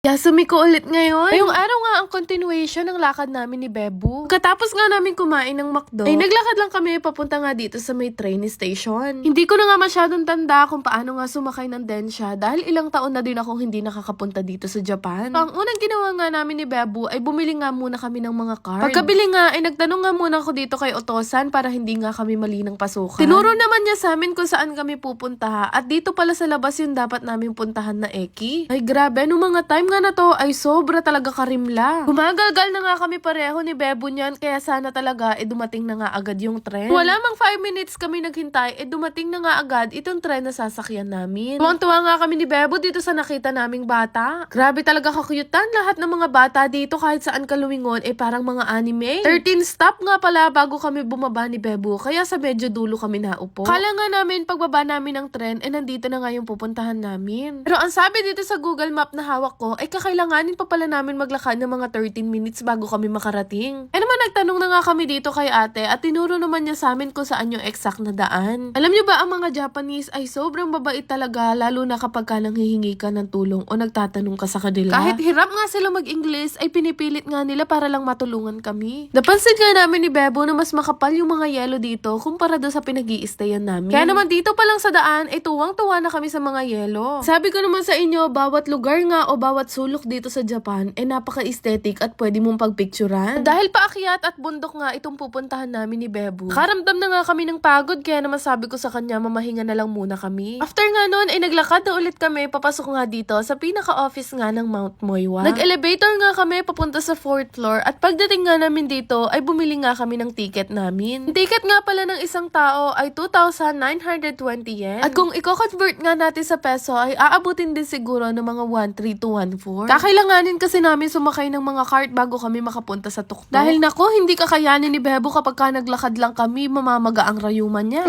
Yasumi ko ulit ngayon. Ngayong araw nga ang continuation ng lakad namin ni Bebu. Katapos nga namin kumain ng McDo, ay naglakad lang kami papunta nga dito sa may train station. Hindi ko na nga masyadong tanda kung paano nga sumakay ng Densha dahil ilang taon na din akong hindi nakakapunta dito sa Japan. Ang unang ginawa nga namin ni Bebu ay bumili nga muna kami ng mga card. Pagkabili nga ay nagtanong nga muna ako dito kay Otosan para hindi nga kami mali ng pasukan. Tinuro naman niya sa amin kung saan kami pupunta at dito pala sa labas yung dapat namin puntahan na Eki. Ay grabe, nung mga time nga na to ay sobra talaga karimla. Gumagalgal na nga kami pareho ni Bebo niyan kaya sana talaga dumating na nga agad yung tren. Wala mang 5 minutes kami naghintay dumating na nga agad itong tren na sasakyan namin. Tuwang-tuwa nga kami ni Bebo dito sa nakita naming bata. Grabe talaga kakyutan lahat ng mga bata dito kahit saan ka lumingon parang mga anime. 13 stop nga pala bago kami bumaba ni Bebo kaya sa medyo dulo kami naupo. Kala nga namin pagbaba namin ng tren nandito na nga yung pupuntahan namin. Pero ang sabi dito sa Google Map na hawak ko kakailanganin pa pala namin maglakad ng mga 13 minutes bago kami makarating. Naman nagtanong na nga kami dito kay ate at tinuro naman niya sa amin kung saan yung exact na daan. Alam niyo ba ang mga Japanese ay sobrang babait talaga lalo na kapag ka nanghihingi ka ng tulong o nagtatanong ka sa kanila. Kahit hirap nga sila mag-English ay pinipilit nga nila para lang matulungan kami. Napansin nga namin ni Bebo na mas makapal yung mga yelo dito kumpara doon sa pinag-i-stayan namin. Kaya naman dito pa lang sa daan ay tuwang-tuwa na kami sa mga yelo. Sabi ko naman sa inyo, bawat lugar nga o bawat sulok dito sa Japan napaka-aesthetic at pwede mong pagpicturan. Dahil paakyat at bundok nga itong pupuntahan namin ni Bebo. Karamdam na nga kami ng pagod kaya naman sabi ko sa kanya mamahinga na lang muna kami. After nga nun ay naglakad na ulit kami papasok nga dito sa pinaka-office nga ng Mount Moiwa. Nag-elevator nga kami papunta sa 4th floor at pagdating nga namin dito ay bumili nga kami ng ticket namin. Yung ticket nga pala ng isang tao ay 2,920 yen. At kung i-convert nga natin sa peso ay aabutin din siguro ng mga 1,3 to 1,4. Kakailanganin kasi namin sumakay ng mga cart bago kami makapunta sa tuktok. Dahil nako, hindi kakayanin ni Bebo kapag ka naglakad lang kami, mamamaga ang rayuman niya.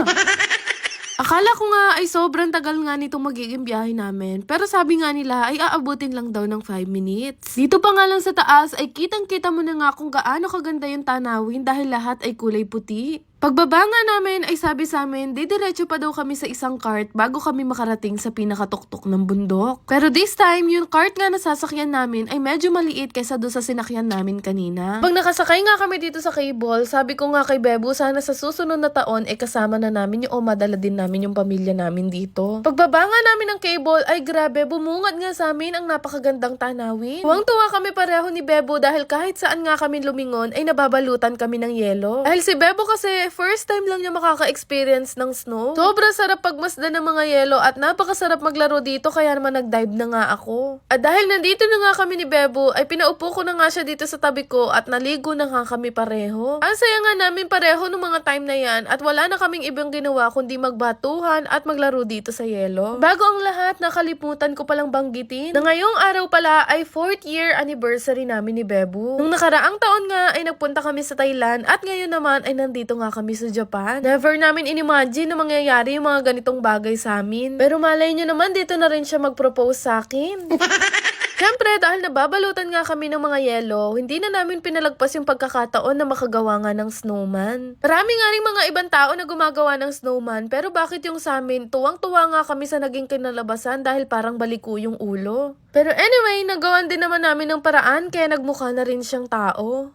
Akala ko nga ay sobrang tagal nga nitong magiging biyahe namin. Pero sabi nga nila ay aabutin lang daw ng 5 minutes. Dito pa nga lang sa taas ay kitang-kita mo na nga kung gaano kaganda yung tanawin dahil lahat ay kulay puti. Pagbaba nga namin ay sabi sa amin, didiretso pa daw kami sa isang cart bago kami makarating sa pinakatuktok ng bundok. Pero this time, yung cart nga na sasakyan namin ay medyo maliit kaysa doon sa sinakyan namin kanina. Pag nakasakay nga kami dito sa cable, sabi ko nga kay Bebo, sana sa susunod na taon ay kasama na namin yung madala din namin yung pamilya namin dito. Pagbaba nga namin ng cable ay grabe, bumungad nga sa amin ang napakagandang tanawin. Tuwang-tuwa kami pareho ni Bebo dahil kahit saan nga kami lumingon ay nababalutan kami ng yelo. Dahil si Bebo kasi first time lang niya makaka-experience ng snow. Sobrang sarap pagmasdan ng mga yelo at napakasarap maglaro dito kaya naman nag-dive na nga ako. At dahil nandito na nga kami ni Bebo ay pinaupo ko na nga siya dito sa tabi ko at naligo na nga kami pareho. Ang saya nga namin pareho ng mga time na yan at wala na kaming ibang ginawa kundi magbatuhan at maglaro dito sa yelo. Bago ang lahat, nakalimutan ko palang banggitin na ngayong araw pala ay 4th year anniversary namin ni Bebo. Nung nakaraang taon nga ay nagpunta kami sa Thailand at ngayon naman ay nandito nga kami sa Japan. Never namin inimagine na mangyayari yung mga ganitong bagay sa amin. Pero malay nyo naman, dito na rin siya mag-propose sa akin. Siyempre, dahil nababalutan nga kami ng mga yelo, hindi na namin pinalagpas yung pagkakataon na makagawa nga ng snowman. Marami nga rin mga ibang tao na gumagawa ng snowman, pero bakit yung sa amin, tuwang-tuwa nga kami sa naging kinalabasan dahil parang baliko yung ulo. Pero anyway, nagawan din naman namin ng paraan kaya nagmukha na rin siyang tao.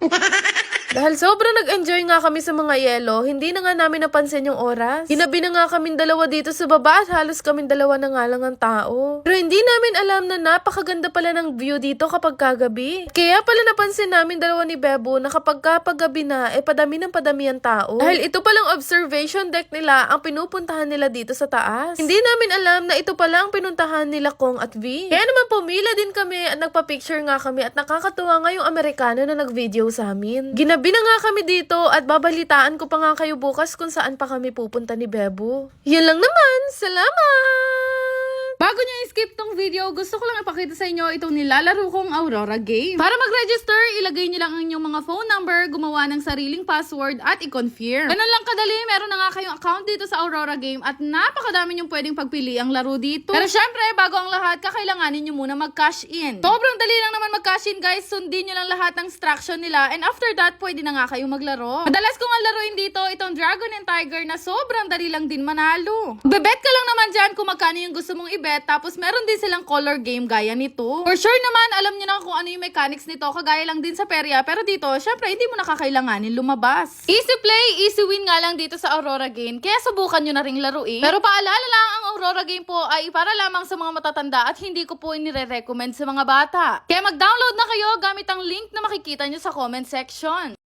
Dahil sobrang nag-enjoy nga kami sa mga yelo, hindi na nga namin napansin yung oras. Ginabi na nga kaming dalawa dito sa baba at halos kaming dalawa na nga lang ang tao. Pero hindi namin alam na napakaganda pala ng view dito kapag kagabi. Kaya pala napansin namin dalawa ni Bebo na kapag kapagabi na, padami ng padami ang tao. Dahil ito palang observation deck nila ang pinupuntahan nila dito sa taas. Hindi namin alam na ito pala ang pinuntahan nila Kong at V. Kaya naman pumila din kami at nagpa-picture nga kami at nakakatuwa nga yung Amerikano na nag-video sa amin. Ginabi na nga kami dito at babalitaan ko pa nga kayo bukas kung saan pa kami pupunta ni Bebo. Yun lang naman. Salamat! Bago nyo i-skip tong video, gusto ko lang ipakita sa inyo itong nilalaro kong Aurora game. Para mag-register, ilagay nyo lang ang inyong mga phone number, gumawa ng sariling password at i-confirm. Ganun lang kadali, meron na nga kayong account dito sa Aurora game at napakadami nyong pwedeng pagpili ang laro dito. Pero syempre, bago ang lahat, kakailanganin nyo muna mag-cash in. Sobrang dali lang naman mag-cash in guys, sundin nyo lang lahat ng instruction nila and after that, pwede na nga kayong maglaro. Madalas ko nga laruin dito itong Dragon and Tiger na sobrang dali lang din manalo. Bebet ka lang naman dyan kung magkano yung gusto mong i-bet alphabet, tapos meron din silang color game gaya nito. For sure naman, alam niyo na kung ano yung mechanics nito, kagaya lang din sa perya, pero dito, syempre, hindi mo nakakailanganin lumabas. Easy play, easy win nga lang dito sa Aurora Game, kaya subukan nyo na ring laruin. Pero paalala lang, ang Aurora Game po ay para lamang sa mga matatanda at hindi ko po inire-recommend sa mga bata. Kaya mag-download na kayo gamit ang link na makikita nyo sa comment section.